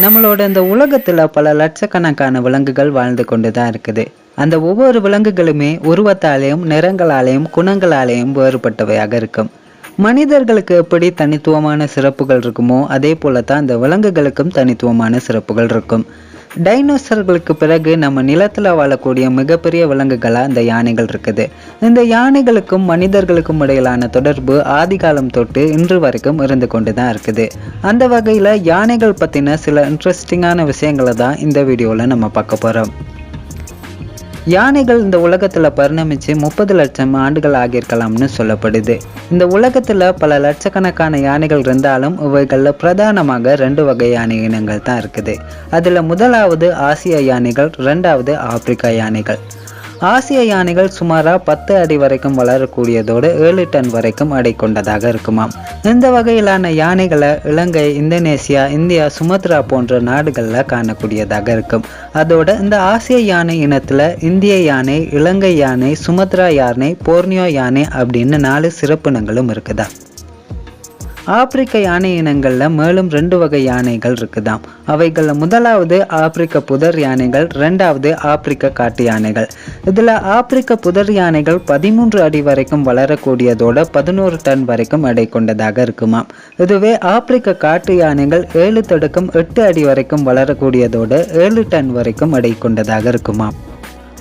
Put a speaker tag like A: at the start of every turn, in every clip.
A: நம்மளோட இந்த உலகத்துல பல லட்சக்கணக்கான விலங்குகள் வாழ்ந்து கொண்டுதான் இருக்குது. அந்த ஒவ்வொரு விலங்குகளுமே உருவத்தாலேயும் நிறங்களாலேயும் குணங்களாலேயும் வேறுபட்டவையாக இருக்கும். மனிதர்களுக்கு எப்படி தனித்துவமான சிறப்புகள் இருக்குமோ அதே போலத்தான் அந்த விலங்குகளுக்கும் தனித்துவமான சிறப்புகள் இருக்கும். டைனோசர்களுக்கு பிறகு நம்ம நிலத்துல வாழக்கூடிய மிகப்பெரிய விலங்குகளா இந்த யானைகள் இருக்குது. இந்த யானைகளுக்கும் மனிதர்களுக்கும் இடையிலான தொடர்பு ஆதி காலம் தொட்டு இன்று வரைக்கும் இருந்து கொண்டுதான் இருக்குது. அந்த வகையில யானைகள் பத்தின சில இன்ட்ரெஸ்டிங்கான விஷயங்களை தான் இந்த வீடியோல நம்ம பார்க்க போறோம். யானைகள் இந்த உலகத்துல பரிணமிச்சு 30 லட்சம் ஆண்டுகள் ஆகியிருக்கலாம்னு சொல்லப்படுது. இந்த உலகத்துல பல லட்சக்கணக்கான யானைகள் இருந்தாலும் இவைகள்ல பிரதானமாக 2 வகை யானை இனங்கள் தான் இருக்குது. அதுல முதலாவது ஆசிய யானைகள், 2வது ஆப்பிரிக்கா யானைகள். ஆசிய யானைகள் சுமாரா 10 அடி வரைக்கும் வளரக்கூடியதோடு 7 டன் வரைக்கும் எடை கொண்டதாக இருக்குமாம். இந்த வகையிலான யானைகளை இலங்கை, இந்தோனேசியா, இந்தியா, சுமத்ரா போன்ற நாடுகள்ல காணக்கூடியதாக இருக்கும். அதோட இந்த ஆசிய யானை இனத்துல இந்திய யானை, இலங்கை யானை, சுமத்ரா யானை, போர்னியோ யானை அப்படின்னு 4 சிறப்பினங்களும் இருக்குதா. ஆப்பிரிக்க யானை இனங்கள்ல மேலும் 2 வகை யானைகள் இருக்குதாம். அவைகள்ல முதலாவது ஆப்பிரிக்க புதர் யானைகள், 2வது ஆப்பிரிக்க காட்டு யானைகள். இதுல ஆப்பிரிக்க புதர் யானைகள் 13 அடி வரைக்கும் வளரக்கூடியதோட 11 டன் வரைக்கும் எடை கொண்டதாக இருக்குமாம். இதுவே ஆப்பிரிக்க காட்டு யானைகள் 7 தொடக்கம் 8 அடி வரைக்கும் வளரக்கூடியதோட 7 டன் வரைக்கும் எடை கொண்டதாக இருக்குமாம்.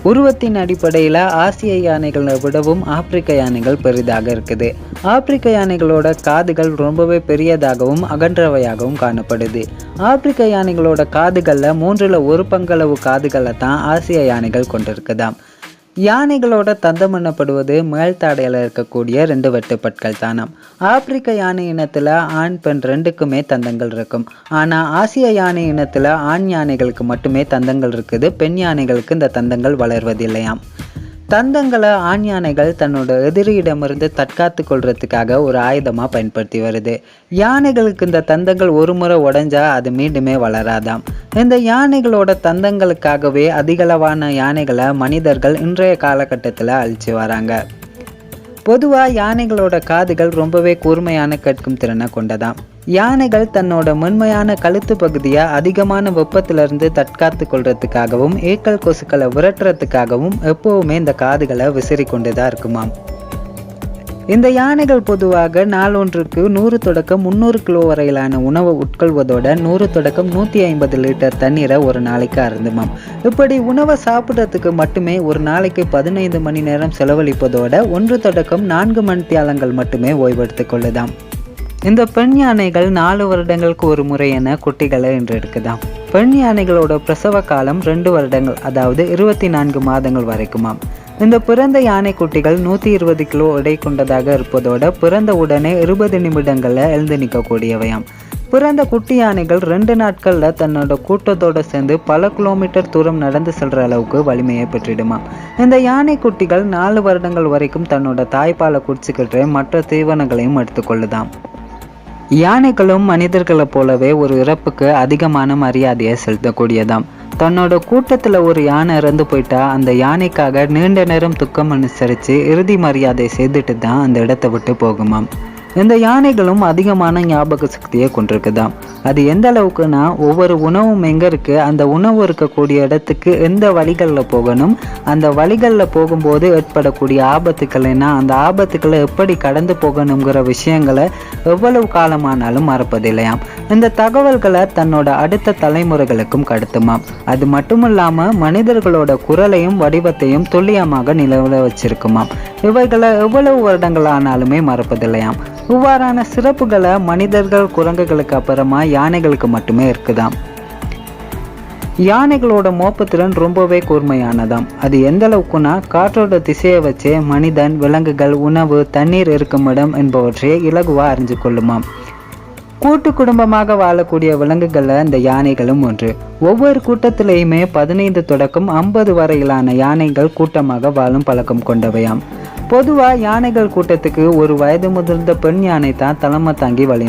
A: உருவத்தின் அடிப்படையில் ஆசிய யானைகளை விடவும் ஆப்பிரிக்க யானைகள் பெரிதாக இருக்குது. ஆப்பிரிக்க யானைகளோட காதுகள் ரொம்பவே பெரியதாகவும் அகன்றவையாகவும் காணப்படுது. ஆப்பிரிக்க யானைகளோட காதுகளில் 3ல் 1 பங்களவு காதுகளை தான் ஆசிய யானைகள் கொண்டிருக்குதாம். யானைகளோட தந்தம் எனப்படுவது மேல்தாடையில் இருக்கக்கூடிய 2 வெட்டுப்பற்கள் தானாம். ஆப்பிரிக்க யானை இனத்துல ஆண் பெண் 2க்குமே தந்தங்கள் இருக்கும். ஆனா ஆசிய யானை இனத்துல ஆண் யானைகளுக்கு மட்டுமே தந்தங்கள் இருக்குது. பெண் யானைகளுக்கு இந்த தந்தங்கள் வளர்வதில்லையாம். தந்தங்களை ஆண் யானைகள் தன்னோட எதிரியிடமிருந்து தற்காத்து கொள்றதுக்காக ஒரு ஆயுதமா பயன்படுத்தி வருது. யானைகளுக்கு இந்த தந்தங்கள் ஒரு முறை உடைஞ்சா அது மீண்டுமே வளராதாம். இந்த யானைகளோட தந்தங்களுக்காகவே அதிகளவான யானைகளை மனிதர்கள் இன்றைய காலகட்டத்தில் அழிச்சு வராங்க. பொதுவாக யானைகளோட காதுகள் ரொம்பவே கூர்மையான கேட்கும் திறனை கொண்டதாம். யானைகள் தன்னோட மென்மையான கழுத்து பகுதியை அதிகமான வெப்பத்திலிருந்து தற்காத்து கொள்றதுக்காகவும் ஏக்கல் கொசுக்களை விரட்டுறதுக்காகவும் எப்பவுமே இந்த காதுகளை விசிறி கொண்டுதான் இருக்குமாம். இந்த யானைகள் பொதுவாக நாளொன்றுக்கு 100 தொடக்கம் 300 கிலோ வரையிலான உணவை உட்கொள்வதோட 100 தொடக்கம் 150 லிட்டர் தண்ணீரை ஒரு நாளைக்கு அருந்துமாம். இப்படி உணவை சாப்பிட்றதுக்கு மட்டுமே ஒரு நாளைக்கு 15 மணி நேரம் செலவழிப்பதோட 1 தொடக்கம் 4 மணித்தியாலங்கள் மட்டுமே ஓய்வெடுத்துக் கொள்ளுதாம். இந்த பெண் யானைகள் 4 வருடங்களுக்கு ஒரு முறை என குட்டிகளை என்றெடுக்குதாம். பெண் யானைகளோட பிரசவ காலம் 2 வருடங்கள், அதாவது 24 மாதங்கள் வரைக்குமாம். இந்த பிறந்த யானை குட்டிகள் 120 கிலோ எடை கொண்டதாக இருப்பதோட பிறந்த உடனே 20 நிமிடங்கள்ல எழுந்து நிற்கக்கூடியவையாம். பிறந்த குட்டி யானைகள் 2 நாட்கள்ல தன்னோட கூட்டத்தோட சேர்ந்து பல கிலோமீட்டர் தூரம் நடந்து செல்ற அளவுக்கு வலிமையை பெற்றிடுமா. இந்த யானை குட்டிகள் 4 வருடங்கள் வரைக்கும் தன்னோட தாய்ப்பாலை குடிச்சுக்கிட்டு மற்ற தீவனங்களையும் எடுத்துக்கொள்ளுதாம். யானைகளும் மனிதர்களை போலவே ஒரு இறப்புக்கு அதிகமான மரியாதையை செலுத்தக்கூடியதாம். தன்னோட கூட்டத்துல ஒரு யானை இறந்து போயிட்டா அந்த யானைக்காக நீண்ட நேரம் துக்கம் அனுசரித்து இறுதி மரியாதை செய்துட்டு தான் அந்த இடத்தை விட்டு போகுமாம். இந்த யானைகளும் அதிகமான ஞாபக சக்தியை கொண்டிருக்குதாம். அது எந்த அளவுக்குன்னா ஒவ்வொரு உணவும் எங்க இருக்கு, அந்த உணவு இருக்கக்கூடிய இடத்துக்கு எந்த வழிகளில் போகணும், அந்த வழிகளில் போகும்போது ஏற்படக்கூடிய ஆபத்துக்கள்னா அந்த ஆபத்துக்களை எப்படி கடந்து போகணுங்கிற விஷயங்களை எவ்வளவு காலமானாலும் மறப்பதில்லையாம். இந்த தகவல்களை தன்னோட அடுத்த தலைமுறைகளுக்கும் கடத்துமாம். அது மட்டும் இல்லாம மனிதர்களோட குரலையும் வடிவத்தையும் துல்லியமாக நிலவ வச்சிருக்குமாம். இவைகளை எவ்வளவு வருடங்கள் ஆனாலுமே மறப்பதில்லையாம். இவ்வாறான சிறப்புகளை மனிதர்கள், குரங்குகளுக்கு அப்புறமா யானைகளுக்கு மட்டுமே இருக்குதாம். யானைகளோட மோப்பத்திறன் ரொம்பவே கூர்மையானதாம். அது எந்த அளவுக்குன்னா காற்றோட திசையை வச்சே மனிதன், விலங்குகள், உணவு, தண்ணீர் இருக்கும் இடம் என்பவற்றை இலகுவா அறிஞ்சு கொள்ளுமாம். கூட்டு குடும்பமாக வாழக்கூடிய விலங்குகள்ல இந்த யானைகளும் ஒன்று. ஒவ்வொரு கூட்டத்திலேயுமே 15 தொடக்கம் 50 வரையிலான யானைகள் கூட்டமாக வாழும் பழக்கம் கொண்டவையாம். பொதுவா யானைகள் கூட்டத்துக்கு ஒரு வயது முதிர்ந்த பெண் யானை தான் தலைமை தாங்கி வழி.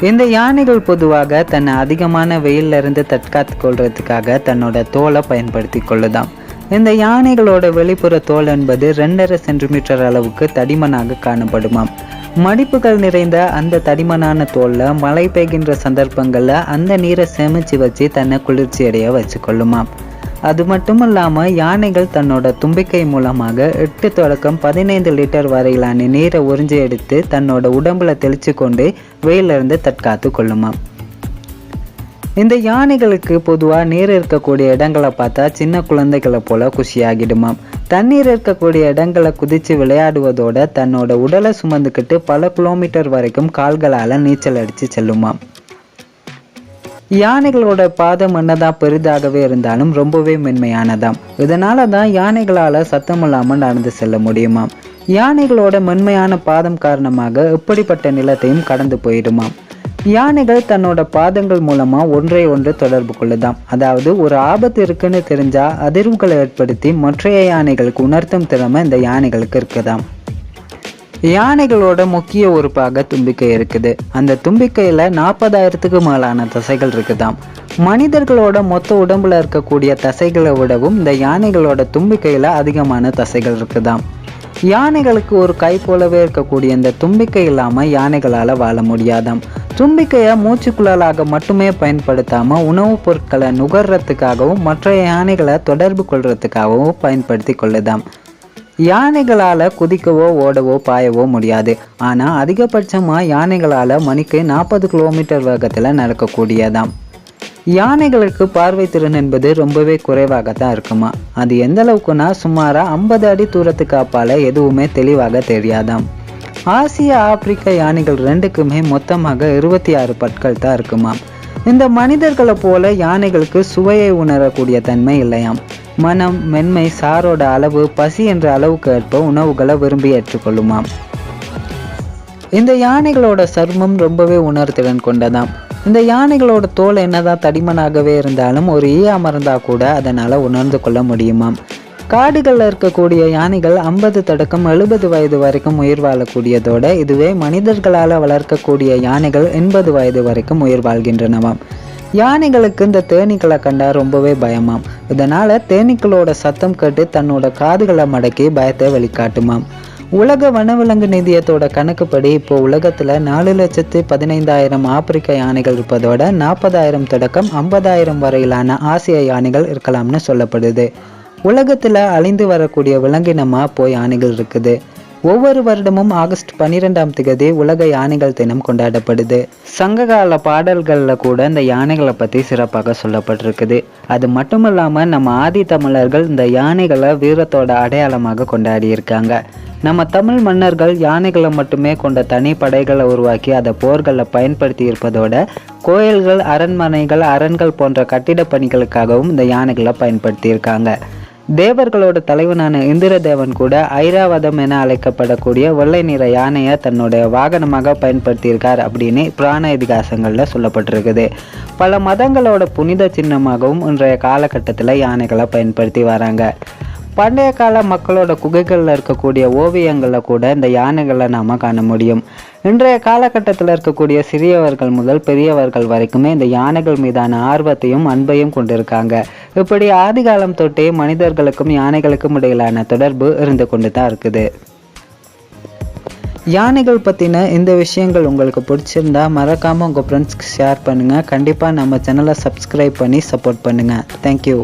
A: இந்த யானைகள் பொதுவாக தன்னை அதிகமான வெயில்ல இருந்து தற்காத்து கொள்றதுக்காக தன்னோட தோலை பயன்படுத்தி கொள்ளுதாம். இந்த யானைகளோட வெளிப்புற தோல் என்பது 2.5 சென்டிமீட்டர் அளவுக்கு தடிமனாக காணப்படுமாம். மடிப்புகள் நிறைந்த அந்த தடிமனான தோல்ல மழை பெய்கின்ற சந்தர்ப்பங்கள்ல அந்த நீரை சேமிச்சு வச்சு தன்னை குளிர்ச்சி அடைய வச்சு கொள்ளுமாம். அது மட்டும் இல்லாமல் யானைகள் தன்னோட தும்பிக்கை மூலமாக 8 தொடக்கம் 15 லிட்டர் வரையிலான நீரை உறிஞ்சி எடுத்து தன்னோட உடம்புல தெளிச்சு கொண்டு வெயிலிருந்து தற்காத்து கொள்ளுமாம். இந்த யானைகளுக்கு பொதுவாக நீர் இருக்கக்கூடிய இடங்களை பார்த்தா சின்ன குழந்தைகளை போல குஷியாகிடுமாம். தண்ணீர் இருக்கக்கூடிய இடங்களை குதிச்சு விளையாடுவதோட தன்னோட உடலை சுமந்துக்கிட்டு பல கிலோமீட்டர் வரைக்கும் கால்களால் நீச்சல் அடித்து செல்லுமாம். யானைகளோட பாதம் என்னதான் பெரிதாகவே இருந்தாலும் ரொம்பவே மென்மையானதாம். இதனால தான் யானைகளால் சத்தம் இல்லாமல் நடந்து செல்ல முடியுமாம். யானைகளோட மென்மையான பாதம் காரணமாக எப்படிப்பட்ட நிலத்தையும் கடந்து போயிடுமாம். யானைகள் தன்னோட பாதங்கள் மூலமா ஒன்றை ஒன்று தொடர்பு கொள்ளுதாம். அதாவது ஒரு ஆபத்து இருக்குன்னு தெரிஞ்சா அதிர்வுகளை ஏற்படுத்தி மற்றைய யானைகளுக்கு உணர்த்தும் திறமை இந்த யானைகளுக்கு இருக்குதாம். யானைகளோட முக்கிய உறுப்பாக தும்பிக்கை இருக்குது. அந்த தும்பிக்கையில 40,000க்கு மேலான தசைகள் இருக்குதாம். மனிதர்களோட மொத்த உடம்புல இருக்கக்கூடிய தசைகளை விடவும் இந்த யானைகளோட தும்பிக்கையில அதிகமான தசைகள் இருக்குதாம். யானைகளுக்கு ஒரு கை போலவே இருக்கக்கூடிய இந்த தும்பிக்கை இல்லாம யானைகளால வாழ முடியாதாம். தும்பிக்கையை மூச்சுக்குழலாக மட்டுமே பயன்படுத்தாம உணவுப் பொருட்களை நுகர்றதுக்காகவும் மற்ற யானைகளை தொடர்பு கொள்றதுக்காகவும் பயன்படுத்தி கொள்ளுதாம். யானைகளால் குதிக்கவோ ஓடவோ பாயவோ முடியாது. ஆனால் அதிகபட்சமாக யானைகளால் மணிக்கு 40 கிலோமீட்டர் வேகத்தில் நடக்கக்கூடியதாம். யானைகளுக்கு பார்வை திறன் என்பது ரொம்பவே குறைவாகத்தான் இருக்குமா. அது எந்த அளவுக்குன்னா சுமாராக 50 அடி தூரத்துக்கு அப்பால எதுவுமே தெளிவாக தெரியாதாம். ஆசிய ஆப்பிரிக்க யானைகள் ரெண்டுக்குமே மொத்தமாக 26 பற்கள் தான் இருக்குமா. இந்த மனிதர்களை போல யானைகளுக்கு சுவையை உணரக்கூடிய தன்மை இல்லையாம். மனம், மென்மை, சாரோட அளவு, பசி என்ற அளவுக்கு ஏற்ப உணவுகளை விரும்பி ஏற்றுக்கொள்ளுமாம். இந்த யானைகளோட சர்மம் ரொம்பவே உணர்திறன் கொண்டதாம். இந்த யானைகளோட தோல் என்னதான் தடிமனாகவே இருந்தாலும் ஒரு ஈ அமர்ந்தா கூட அதனால உணர்ந்து கொள்ள முடியுமாம். காடுகளில் இருக்கக்கூடிய யானைகள் 50 தொடக்கம் 70 வயது வரைக்கும் உயிர் வாழக்கூடியதோட இதுவே மனிதர்களால் வளர்க்கக்கூடிய யானைகள் 80 வயது வரைக்கும் உயிர் வாழ்கின்றனவாம். யானைகளுக்கு இந்த தேனீக்களை கண்டா ரொம்பவே பயமாம். இதனால தேனீக்களோட சத்தம் கேட்டு தன்னோட காதுகளை மடக்கி பயத்தை வெளிக்காட்டுமாம். உலக வனவிலங்கு நிதியத்தோட கணக்குப்படி இப்போ உலகத்துல 4,15,000 ஆப்பிரிக்க யானைகள் இருப்பதோட 40,000 தொடக்கம் 50,000 வரையிலான ஆசிய யானைகள் இருக்கலாம்னு சொல்லப்படுது. உலகத்துல அழிந்து வரக்கூடிய விலங்கினமா யானைகள் இருக்குது. ஒவ்வொரு வருடமும் ஆகஸ்ட் 12ஆம் தேதி உலக யானைகள் தினம் கொண்டாடப்படுது. சங்ககால பாடல்கள்ல கூட இந்த யானைகளை பத்தி சிறப்பாக சொல்லப்பட்டிருக்குது. அது மட்டும் இல்லாம நம்ம ஆதி தமிழர்கள் இந்த யானைகளை வீரத்தோட அடையாளமாக கொண்டாடி இருக்காங்க. நம்ம தமிழ் மன்னர்கள் யானைகளை மட்டுமே கொண்ட தனி படைகளை உருவாக்கி அதை போர்களில் பயன்படுத்தி இருப்பதோட கோயில்கள், அரண்மனைகள், அரண்கள் போன்ற கட்டிட பணிகளுக்காகவும் இந்த யானைகளை பயன்படுத்தி இருக்காங்க. தேவர்களோட தலைவனான இந்திரதேவன் கூட ஐராவதம் என அழைக்கப்படக்கூடிய வெள்ளை நிற யானையை தன்னுடைய வாகனமாக பயன்படுத்தியிருக்கார் அப்படின்னு புராண இதிகாசங்கள்ல சொல்லப்பட்டிருக்குது. பல மதங்களோட புனித சின்னமாகவும் இன்றைய காலகட்டத்தில் யானைகளை பயன்படுத்தி வராங்க. பண்டைய கால மக்களோட குகைகளில் இருக்கக்கூடிய ஓவியங்களில் கூட இந்த யானைகளை நாம் காண முடியும். இன்றைய காலகட்டத்தில் இருக்கக்கூடிய சிறியவர்கள் முதல் பெரியவர்கள் வரைக்குமே இந்த யானைகள் மீதான ஆர்வத்தையும் அன்பையும் கொண்டிருக்காங்க. இப்படி ஆதி காலம் தொட்டே மனிதர்களுக்கும் யானைகளுக்கும் இடையிலான தொடர்பு இருந்து கொண்டு தான் இருக்குது. யானைகள் பற்றின இந்த விஷயங்கள் உங்களுக்கு பிடிச்சிருந்தா மறக்காமல் உங்கள் ஃப்ரெண்ட்ஸ்க்கு ஷேர் பண்ணுங்கள். கண்டிப்பாக நம்ம சேனலை சப்ஸ்கிரைப் பண்ணி சப்போர்ட் பண்ணுங்கள். தேங்க்யூ.